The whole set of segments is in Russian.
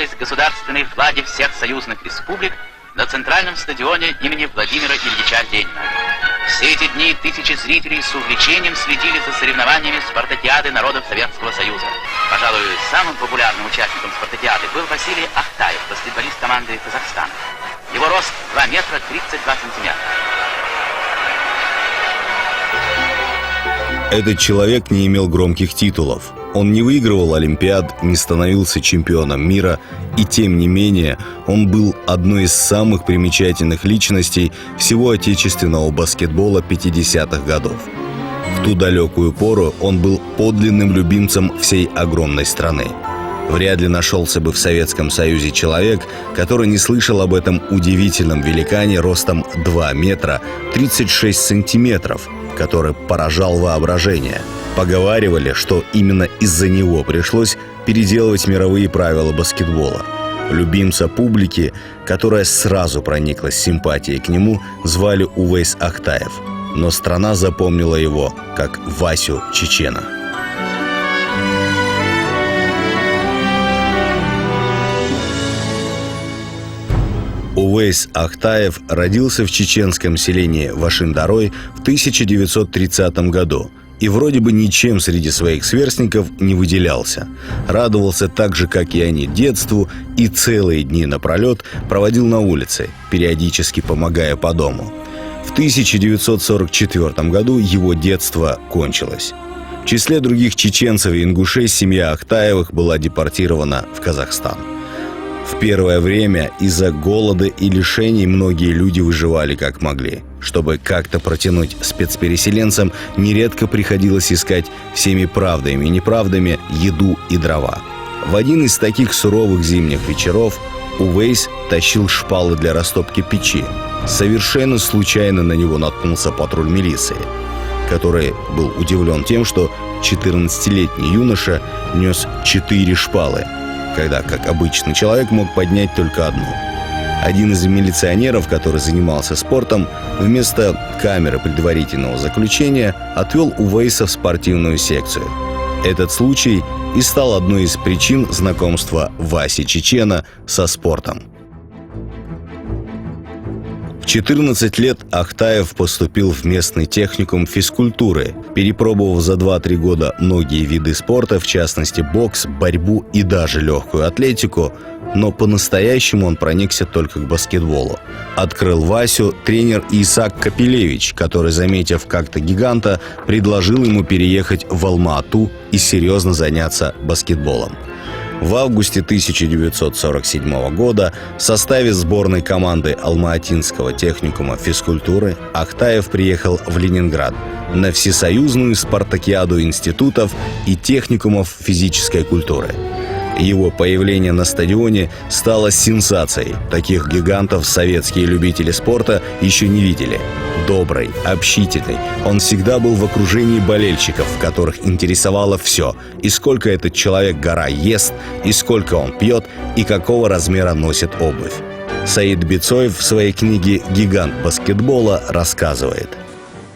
совершались государственные флаги всех союзных республик на центральном стадионе имени Владимира Ильича Ленина. Все эти дни тысячи зрителей с увлечением следили за соревнованиями спартакиады народов Советского Союза. Пожалуй, самым популярным участником спартакиады был Василий Ахтаев, баскетболист команды Казахстана. Его рост 2 метра 32 сантиметра. Этот человек не имел громких титулов. Он не выигрывал олимпиад, не становился чемпионом мира, и тем не менее он был одной из самых примечательных личностей всего отечественного баскетбола 50-х годов. В ту далекую пору он был подлинным любимцем всей огромной страны. Вряд ли нашелся бы в Советском Союзе человек, который не слышал об этом удивительном великане ростом 2 метра 36 сантиметров, который поражал воображение. Поговаривали, что именно из-за него пришлось переделывать мировые правила баскетбола. Любимца публики, которая сразу прониклась симпатией к нему, звали Увейс Ахтаев. Но страна запомнила его как Васю Чечена. Увейс Ахтаев родился в чеченском селении Вашин-Дарой в 1930 году и вроде бы ничем среди своих сверстников не выделялся. Радовался так же, как и они, детству и целые дни напролет проводил на улице, периодически помогая по дому. В 1944 году его детство кончилось. В числе других чеченцев и ингушей семья Ахтаевых была депортирована в Казахстан. В первое время из-за голода и лишений многие люди выживали как могли. Чтобы как-то протянуть спецпереселенцам, нередко приходилось искать всеми правдами и неправдами еду и дрова. В один из таких суровых зимних вечеров Увейс тащил шпалы для растопки печи. Совершенно случайно на него наткнулся патруль милиции, который был удивлен тем, что 14-летний юноша нес 4 шпалы, когда, как обычный человек, мог поднять только одну. Один из милиционеров, который занимался спортом, вместо камеры предварительного заключения отвел Увейса в спортивную секцию. Этот случай и стал одной из причин знакомства Васи Чечена со спортом. В 14 лет Ахтаев поступил в местный техникум физкультуры, перепробовав за 2-3 года многие виды спорта, в частности бокс, борьбу и даже легкую атлетику, но по-настоящему он проникся только к баскетболу. Открыл Васю тренер Исаак Капелевич, который, заметив как-то гиганта, предложил ему переехать в Алма-Ату и серьезно заняться баскетболом. В августе 1947 года в составе сборной команды Алма-Атинского техникума физкультуры Ахтаев приехал в Ленинград на всесоюзную спартакиаду институтов и техникумов физической культуры. Его появление на стадионе стало сенсацией. Таких гигантов советские любители спорта еще не видели. Добрый, общительный, он всегда был в окружении болельщиков, которых интересовало все: и сколько этот человек-гора ест, и сколько он пьет, и какого размера носит обувь. Саид Бицоев в своей книге «Гигант баскетбола» рассказывает: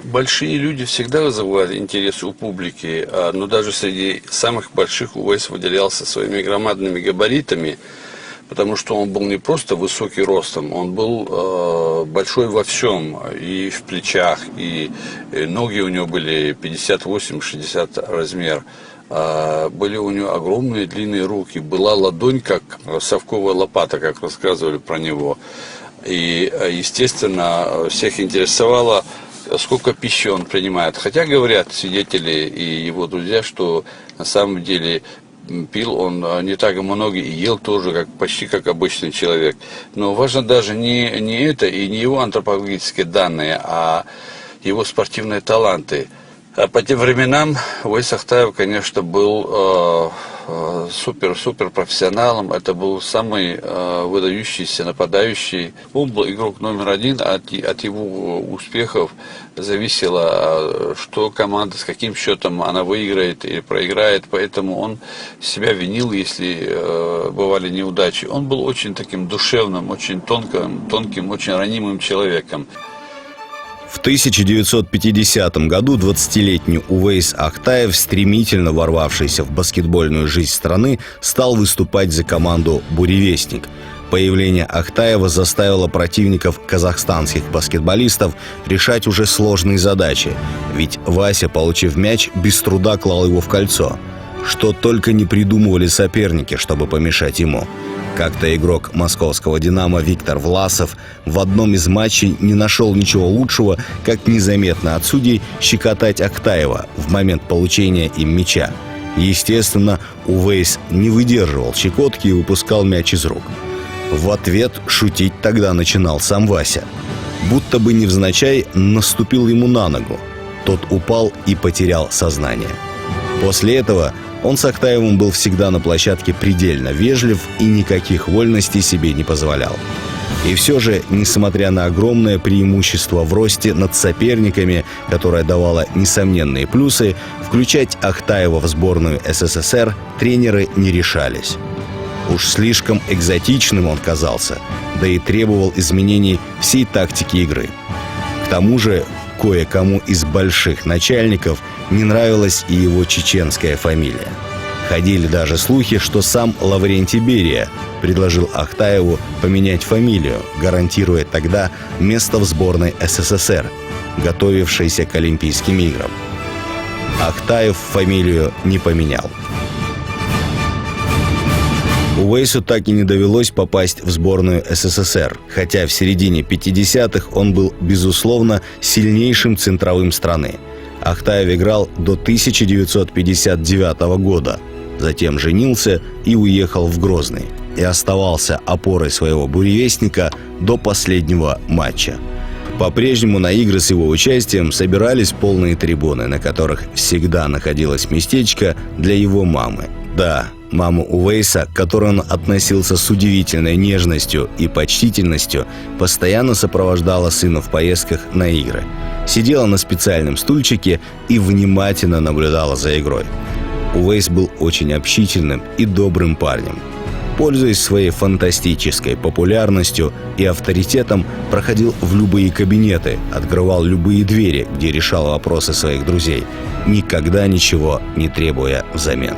большие люди всегда вызывали интерес у публики, но даже среди самых больших Увейс выделялся своими громадными габаритами, потому что он был не просто высокий ростом, он был большой во всем, и в плечах, и ноги у него были 58-60 размер. Были у него огромные длинные руки, была ладонь как совковая лопата, как рассказывали про него. И, естественно, всех интересовало, сколько пищи он принимает. Хотя говорят свидетели и его друзья, что на самом деле пил он не так много и ел тоже почти как обычный человек. Но важно даже не это и не его антропологические данные, а его спортивные таланты. А по тем временам Увейс Ахтаев, конечно, был супер профессионалом. Это был самый выдающийся нападающий. Он был игрок номер 1, от его успехов зависело, что команда, с каким счетом она выиграет или проиграет. Поэтому он себя винил, если бывали неудачи. Он был очень таким душевным, очень тонким, очень ранимым человеком. В 1950 году 20-летний Увейс Ахтаев, стремительно ворвавшийся в баскетбольную жизнь страны, стал выступать за команду «Буревестник». Появление Ахтаева заставило противников казахстанских баскетболистов решать уже сложные задачи, ведь Вася, получив мяч, без труда клал его в кольцо. Что только не придумывали соперники, чтобы помешать ему. Как-то игрок московского «Динамо» Виктор Власов в одном из матчей не нашел ничего лучшего, как незаметно от судей щекотать Ахтаева в момент получения им мяча. Естественно, Увейс не выдерживал щекотки и выпускал мяч из рук. В ответ шутить тогда начинал сам Вася. Будто бы невзначай наступил ему на ногу. Тот упал и потерял сознание. После этого он с Ахтаевым был всегда на площадке предельно вежлив и никаких вольностей себе не позволял. И все же, несмотря на огромное преимущество в росте над соперниками, которое давало несомненные плюсы, включать Ахтаева в сборную СССР тренеры не решались. Уж слишком экзотичным он казался, да и требовал изменений всей тактики игры. К тому же, кое-кому из больших начальников не нравилась и его чеченская фамилия. Ходили даже слухи, что сам Лаврентий Берия предложил Ахтаеву поменять фамилию, гарантируя тогда место в сборной СССР, готовившейся к Олимпийским играм. Ахтаев фамилию не поменял. Увейсу так и не довелось попасть в сборную СССР, хотя в середине 50-х он был, безусловно, сильнейшим центровым страны. Ахтаев играл до 1959 года, затем женился и уехал в Грозный, и оставался опорой своего буревестника до последнего матча. По-прежнему на игры с его участием собирались полные трибуны, на которых всегда находилось местечко для его мамы. Да, маму Увейса, к которой он относился с удивительной нежностью и почтительностью, постоянно сопровождала сына в поездках на игры. Сидела на специальном стульчике и внимательно наблюдала за игрой. Увейс был очень общительным и добрым парнем. Пользуясь своей фантастической популярностью и авторитетом, проходил в любые кабинеты, открывал любые двери, где решал вопросы своих друзей, никогда ничего не требуя взамен.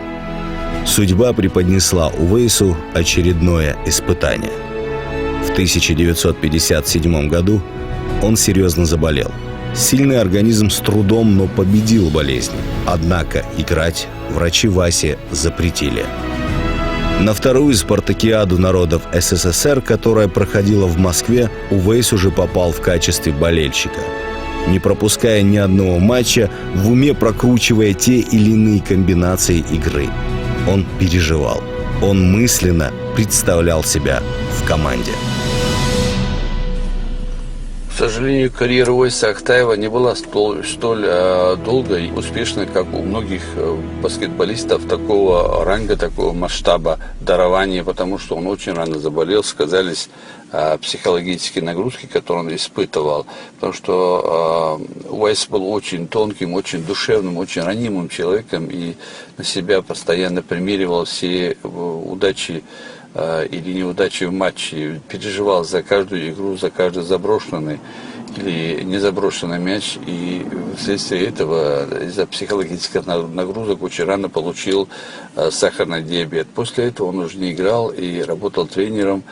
Судьба преподнесла Увейсу очередное испытание. В 1957 году он серьезно заболел. Сильный организм с трудом, но победил болезнь. Однако играть врачи Васе запретили. На вторую спартакиаду народов СССР, которая проходила в Москве, Увейс уже попал в качестве болельщика. Не пропуская ни одного матча, в уме прокручивая те или иные комбинации игры. Он переживал. Он мысленно представлял себя в команде. К сожалению, карьера Увейса Ахтаева не была столь долгой и успешной, как у многих баскетболистов такого ранга, такого масштаба дарования, потому что он очень рано заболел, сказались психологические нагрузки, которые он испытывал, потому что Увейс был очень тонким, очень душевным, очень ранимым человеком и на себя постоянно примеривал все удачи или неудачи в матче, переживал за каждую игру, за каждый заброшенный или не заброшенный мяч, и вследствие этого из-за психологических нагрузок очень рано получил сахарный диабет. После этого он уже не играл и работал тренером,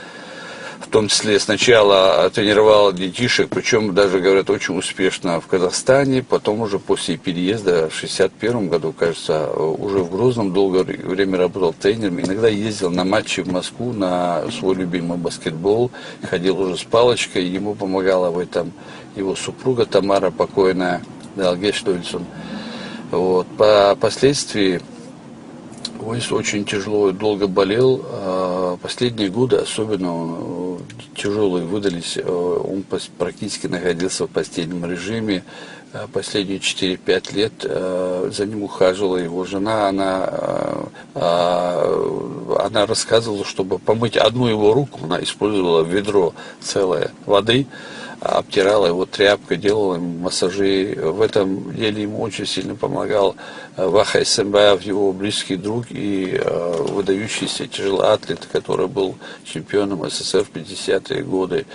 в том числе сначала тренировал детишек, причем даже, говорят, очень успешно в Казахстане, потом уже после переезда в 1961 году, кажется, уже в Грозном долгое время работал тренером, иногда ездил на матчи в Москву, на свой любимый баскетбол, ходил уже с палочкой, ему помогала в этом его супруга Тамара, покойная, Далгештольсон. Вот. Последствии Увейс очень тяжело и долго болел. Последние годы особенно тяжелые выдались. Он практически находился в постельном режиме. Последние 4-5 лет за ним ухаживала его жена. Она рассказывала, чтобы помыть одну его руку, она использовала ведро целое воды. обтирала его тряпкой, делала ему массажи. В этом деле ему очень сильно помогал Ваха Эсенбаев, его близкий друг и выдающийся тяжелоатлет, который был чемпионом СССР в 50-е годы.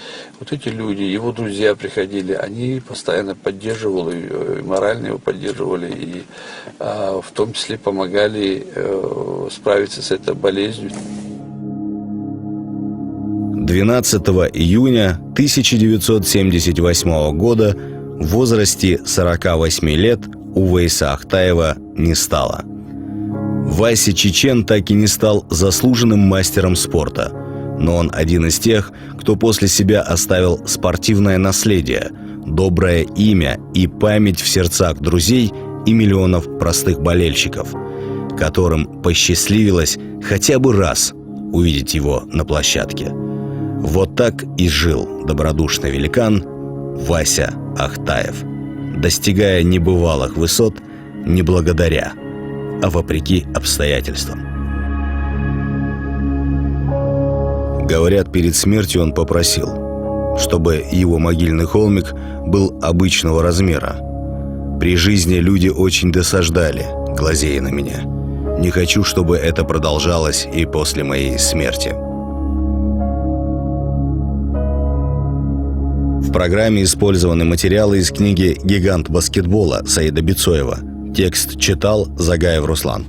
Вот эти люди, его друзья приходили, они постоянно поддерживали, и морально его поддерживали, и в том числе помогали справиться с этой болезнью. 12 июня 1978 года в возрасте 48 лет Увейса Ахтаева не стало. Вася Чечен так и не стал заслуженным мастером спорта, но он один из тех, кто после себя оставил спортивное наследие, доброе имя и память в сердцах друзей и миллионов простых болельщиков, которым посчастливилось хотя бы раз увидеть его на площадке. Вот так и жил добродушный великан Вася Ахтаев, достигая небывалых высот не благодаря, а вопреки обстоятельствам. Говорят, перед смертью он попросил, чтобы его могильный холмик был обычного размера. При жизни люди очень досаждали, глазея на меня. Не хочу, чтобы это продолжалось и после моей смерти. В программе использованы материалы из книги «Гигант баскетбола» Саида Бицоева. Текст читал Загаев Руслан.